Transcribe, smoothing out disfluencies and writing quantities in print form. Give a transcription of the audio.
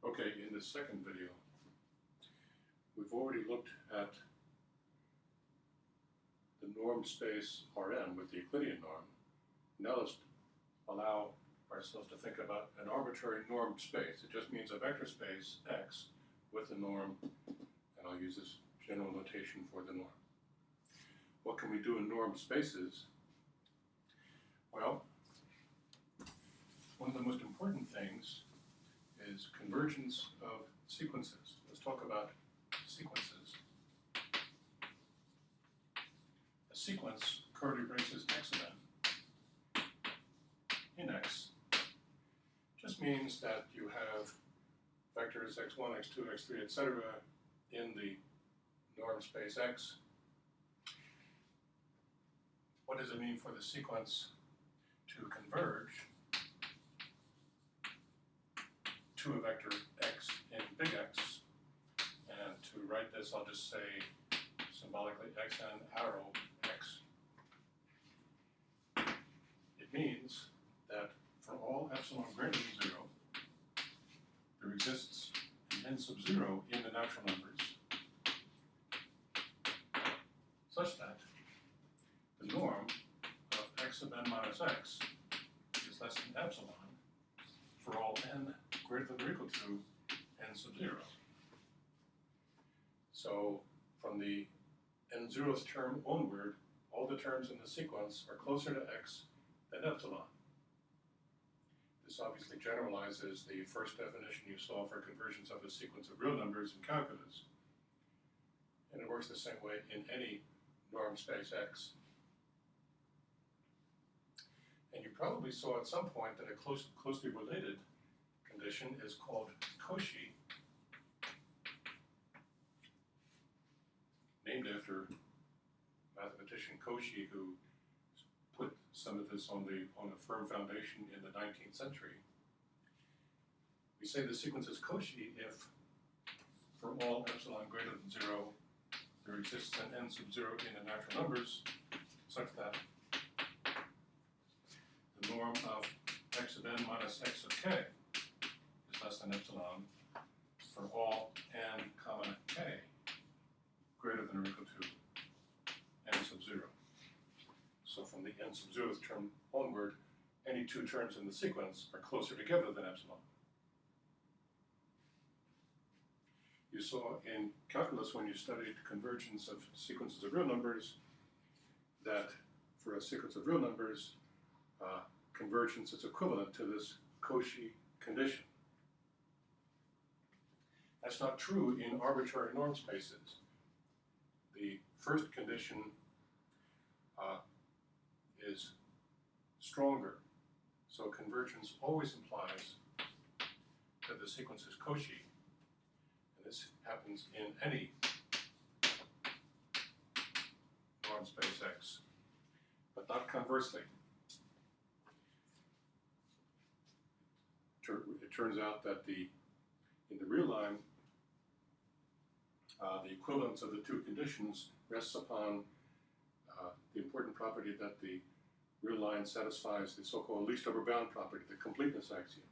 Okay, in this second video, we've already looked at the norm space Rn with the Euclidean norm. Now let's allow ourselves to think about an arbitrary norm space. It just means a vector space X with a norm, and I'll use this general notation for the norm. What can we do in norm spaces? Well, one of the most important things is convergence of sequences. Let's talk about sequences. A sequence curly braces X of n in X just means that you have vectors x1, x2, x3, etc. in the norm space X. What does it mean for the sequence to converge to a vector x in big X? And to write this, I'll just say symbolically xn arrow x. It means that for all epsilon greater than 0, there exists an n sub 0 in the natural numbers such that the norm of x sub n minus x is less than epsilon for all n greater than or equal to n sub 0. So from the n0th term onward, all the terms in the sequence are closer to x than epsilon. This obviously generalizes the first definition you saw for convergence of a sequence of real numbers in calculus. And it works the same way in any norm space X. And you probably saw at some point that a closely related condition is called Cauchy, named after mathematician Cauchy, who put some of this on a firm foundation in the 19th century. We say the sequence is Cauchy if, for all epsilon greater than 0, there exists an n sub 0 in the natural numbers such that the norm of x sub n minus x sub k is less than epsilon for all n comma k greater than or equal to n sub 0. So from the n sub 0th term onward, any two terms in the sequence are closer together than epsilon. You saw in calculus, when you studied convergence of sequences of real numbers, that for a sequence of real numbers, convergence is equivalent to this Cauchy condition. That's not true in arbitrary norm spaces. The first condition is stronger. So convergence always implies that the sequence is Cauchy. And this happens in any norm space X, but not conversely. It turns out that in the real line, the equivalence of the two conditions rests upon the important property that the real line satisfies the so-called least over bound property, the completeness axiom.